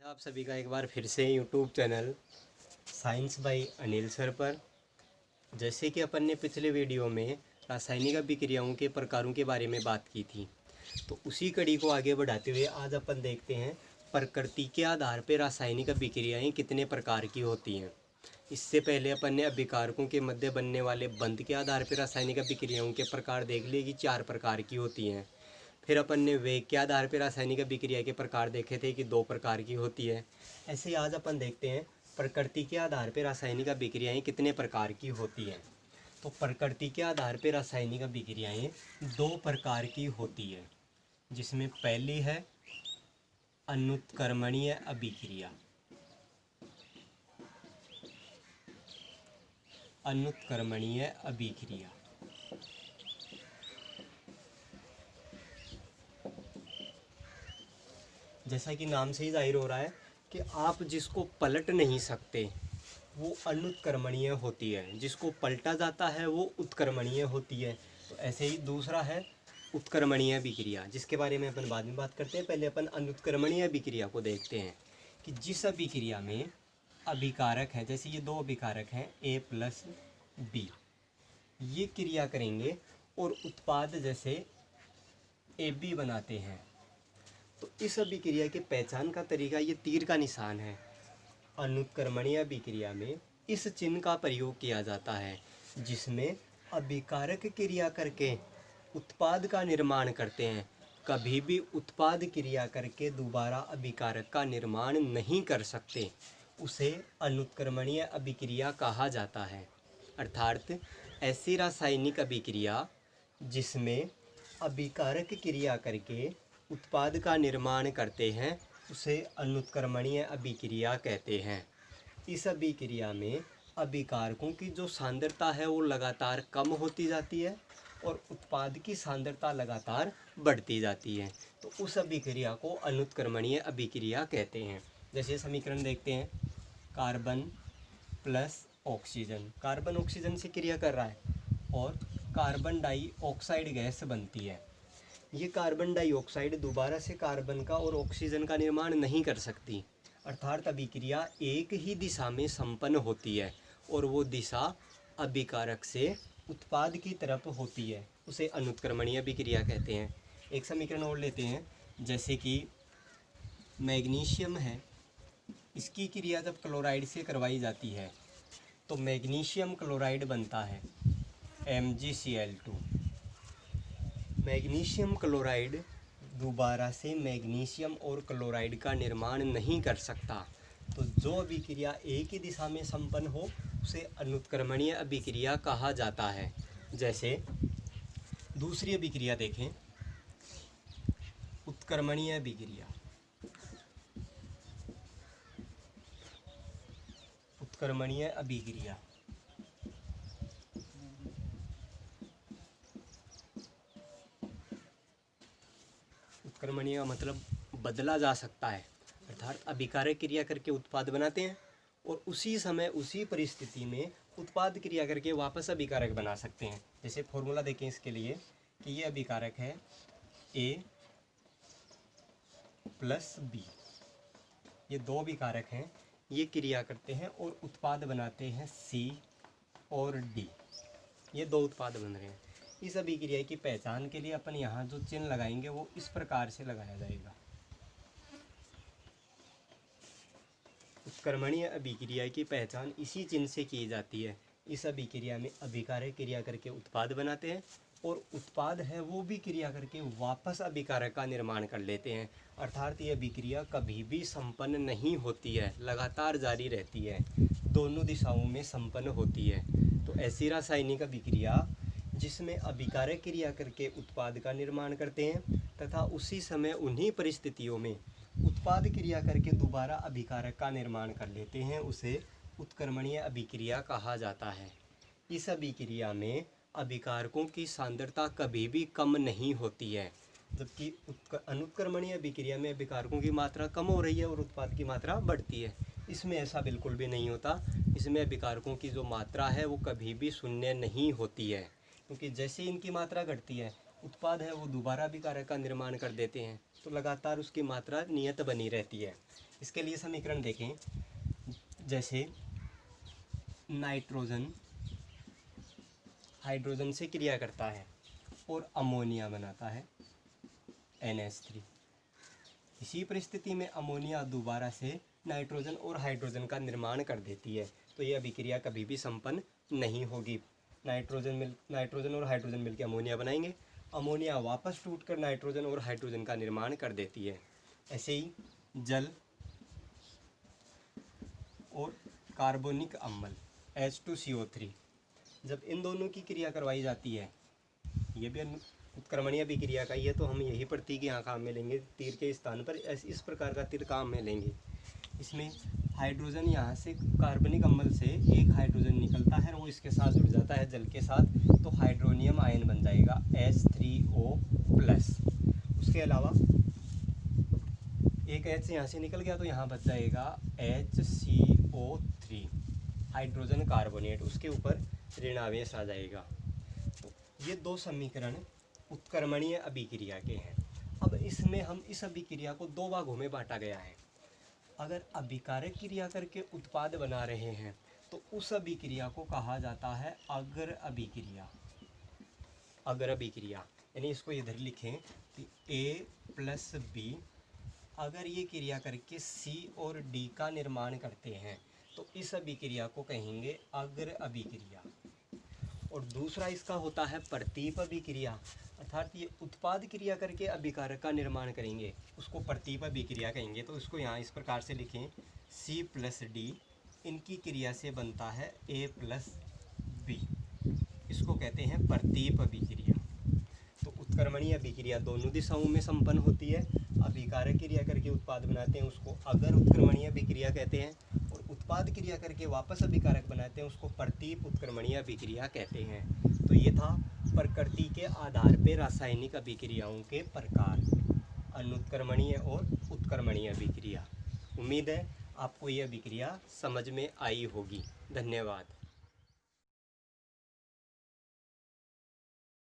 आप सभी का एक बार फिर से YouTube channel science by Anil sir पर। जैसे कि अपन ने पिछले वीडियो में रासायनिक अभिक्रियाओं के प्रकारों के बारे में बात की थी, तो उसी कड़ी को आगे बढ़ाते हुए आज अपन देखते हैं प्रकृति के आधार पर रासायनिक अभिक्रियाएं कितने प्रकार की होती हैं। इससे पहले अपन ने अभिकारकों के मध्य बनने वाले बंध के आधार पर रासायनिक अभिक्रियाओं के प्रकार देख लिए कि 4 प्रकार की होती हैं। फिर अपन ने वेग के आधार पर रासायनिक अभिक्रिया के प्रकार देखे थे कि 2 प्रकार की होती है। ऐसे ही आज अपन देखते हैं प्रकृति के आधार पर रासायनिक अभिक्रियाएं कितने प्रकार की होती हैं। तो प्रकृति के आधार पर रासायनिक अभिक्रियाएं 2 प्रकार की होती है, जिसमें पहली है अनुत्क्रमणीय अभिक्रिया। अनुत्क्रमणीय अभिक्रिया जैसा कि नाम से ही जाहिर हो रहा है कि आप जिसको पलट नहीं सकते वो अनुत्क्रमणीय होती है, जिसको पलटा जाता है वो उत्क्रमणीय होती है। तो ऐसे ही दूसरा है उत्क्रमणीय अभिक्रिया, जिसके बारे में अपन बाद में बात करते हैं। पहले अपन अनुत्क्रमणीय अभिक्रिया को देखते हैं कि जिस अभिक्रिया में अभिकारक है, जैसे ये 2 अभिकारक हैं A+B, ये क्रिया करेंगे और उत्पाद जैसे AB बनाते हैं। तो इस अभिक्रिया के पहचान का तरीका ये तीर का निशान है। अनुत्क्रमणीय अभिक्रिया में इस चिन्ह का प्रयोग किया जाता है, जिसमें अभिकारक क्रिया करके उत्पाद का निर्माण करते हैं। कभी भी उत्पाद क्रिया करके दोबारा अभिकारक का निर्माण नहीं कर सकते, उसे अनुत्क्रमणीय अभिक्रिया कहा जाता है। अर्थात ऐसी रासायनिक अभिक्रिया जिसमें अभिकारक क्रिया करके उत्पाद का निर्माण करते हैं, उसे अनुत्क्रमणीय अभिक्रिया कहते हैं। इस अभिक्रिया में अभिकारकों की जो सांद्रता है वो लगातार कम होती जाती है और उत्पाद की सांद्रता लगातार बढ़ती जाती है। तो उस अभिक्रिया को अनुत्क्रमणीय अभिक्रिया कहते हैं। जैसे समीकरण देखते हैं, carbon plus oxygen, carbon oxygen से क्रिया कर रहा है और कार्बन डाइऑक्साइड गैस बनती है। ये कार्बन डाइऑक्साइड दोबारा से कार्बन का और ऑक्सीजन का निर्माण नहीं कर सकती, अर्थात अभिक्रिया एक ही दिशा में संपन्न होती है और वो दिशा अभिकारक से उत्पाद की तरफ होती है, उसे अनुत्क्रमणीय अभिक्रिया कहते हैं। एक समीकरण और लेते हैं, जैसे कि मैग्नीशियम है, इसकी क्रिया जब क्लोराइड से करवाई जाती है तो मैग्नीशियम क्लोराइड बनता है MgCl2। मैग्नीशियम क्लोराइड दोबारा से मैग्नीशियम और क्लोराइड का निर्माण नहीं कर सकता। तो जो अभिक्रिया एक ही दिशा में संपन्न हो उसे अनुत्क्रमणीय अभिक्रिया कहा जाता है। जैसे दूसरी अभिक्रिया देखें, उत्क्रमणीय अभिक्रिया। उत्क्रमणीय अभिक्रिया उत्क्रमणीय का मतलब बदला जा सकता है, अर्थात अभिकारक क्रिया करके उत्पाद बनाते हैं और उसी समय उसी परिस्थिति में उत्पाद क्रिया करके वापस अभिकारक बना सकते हैं। जैसे फॉर्मूला देखें इसके लिए कि ये अभिकारक है A+B, ये 2 अभिकारक हैं, ये क्रिया करते हैं और उत्पाद बनाते हैं C और D। ये 2 उत्पाद बन रहे हैं। इस अभिक्रिया की पहचान के लिए अपन यहाँ जो चिन्ह लगाएंगे वो इस प्रकार से लगाया जाएगा। उत्क्रमणीय अभिक्रिया की पहचान इसी चिन्ह से की जाती है। इस अभिक्रिया में अभिकारक क्रिया करके उत्पाद बनाते हैं और उत्पाद है वो भी क्रिया करके वापस अभिकारक का निर्माण कर लेते हैं, अर्थात ये अभिक्रिया कभी भी संपन्न नहीं होती है, लगातार जारी रहती है, दोनों दिशाओं में संपन्न होती है। तो ऐसी रासायनिक अभिक्रिया जिसमें अभिकारक क्रिया करके उत्पाद का निर्माण करते हैं तथा उसी समय उन्हीं परिस्थितियों में उत्पाद क्रिया करके दोबारा अभिकारक का निर्माण कर लेते हैं, उसे उत्क्रमणीय अभिक्रिया कहा जाता है। इस अभिक्रिया में अभिकारकों की सांद्रता कभी भी कम नहीं होती है, जबकि अनुत्क्रमणीय अभिक्रिया में अभिकारकों की मात्रा कम हो रही है और उत्पाद की मात्रा बढ़ती है। इसमें ऐसा बिल्कुल भी नहीं होता। इसमें अभिकारकों की जो मात्रा है वो कभी भी शून्य नहीं होती है, क्योंकि जैसे इनकी मात्रा घटती है उत्पाद है वो दोबारा अभिकारक का निर्माण कर देते हैं, तो लगातार उसकी मात्रा नियत बनी रहती है। इसके लिए समीकरण देखें, जैसे नाइट्रोजन हाइड्रोजन से क्रिया करता है और अमोनिया बनाता है NH3। इसी परिस्थिति में अमोनिया दोबारा से नाइट्रोजन और हाइड्रोजन का निर्माण कर देती है, तो यह अभिक्रिया कभी भी संपन्न नहीं होगी। नाइट्रोजन और हाइड्रोजन मिलकर अमोनिया बनाएंगे, अमोनिया वापस टूटकर नाइट्रोजन और हाइड्रोजन का निर्माण कर देती है। ऐसे ही जल और कार्बोनिक अम्ल H2CO3, जब इन दोनों की क्रिया करवाई जाती है, ये भी उत्क्रमणीय अभिक्रिया का ही है, तो हम यही प्रतीक यहाँ काम में लेंगे, तीर के स्थान पर इस प्रकार का तीर काम में लेंगे। इसमें हाइड्रोजन यहाँ से कार्बनिक अम्ल से एक हाइड्रोजन निकलता है और वो इसके साथ जुड़ जाता है जल के साथ, तो हाइड्रोनियम आयन बन जाएगा H3O+। उसके अलावा एक H यहाँ से निकल गया तो यहाँ बच जाएगा HCO3 हाइड्रोजन कार्बोनेट, उसके ऊपर ऋणावेश आ जाएगा। तो ये दो समीकरण उत्क्रमणीय अभिक्रिया के हैं। अब इसमें हम इस अभिक्रिया को दो भागों में बांटा गया है। अगर अभिकारक क्रिया करके उत्पाद बना रहे हैं तो उस अभिक्रिया को कहा जाता है अग्र अभिक्रिया। अग्र अभिक्रिया यानी इसको इधर लिखें कि A+B अगर ये क्रिया करके C और D का निर्माण करते हैं तो इस अभिक्रिया को कहेंगे अग्र अभिक्रिया। और दूसरा इसका होता है प्रतीप अभिक्रिया, अर्थात ये उत्पाद क्रिया करके अभिकारक का निर्माण करेंगे, उसको प्रतीप अभिक्रिया कहेंगे। तो इसको यहाँ इस प्रकार से लिखें C+D इनकी क्रिया से बनता है A+B, इसको कहते हैं प्रतीप अभिक्रिया। तो उत्क्रमणीय अभिक्रिया दोनों दिशाओं में संपन्न होती है। अभिकारक क्रिया करके उत्पाद बनाते हैं उसको अगर उत्क्रमणीय अभिक्रिया कहते हैं, और उत्पाद क्रिया करके वापस अभिकारक बनाते हैं उसको प्रतीप उत्क्रमणीय अभिक्रिया कहते हैं। तो ये था प्रकृति के आधार पर रासायनिक अभिक्रियाओं के प्रकार, अनुत्क्रमणीय और उत्क्रमणीय अभिक्रिया। उम्मीद है आपको ये अभिक्रिया समझ में आई होगी। धन्यवाद।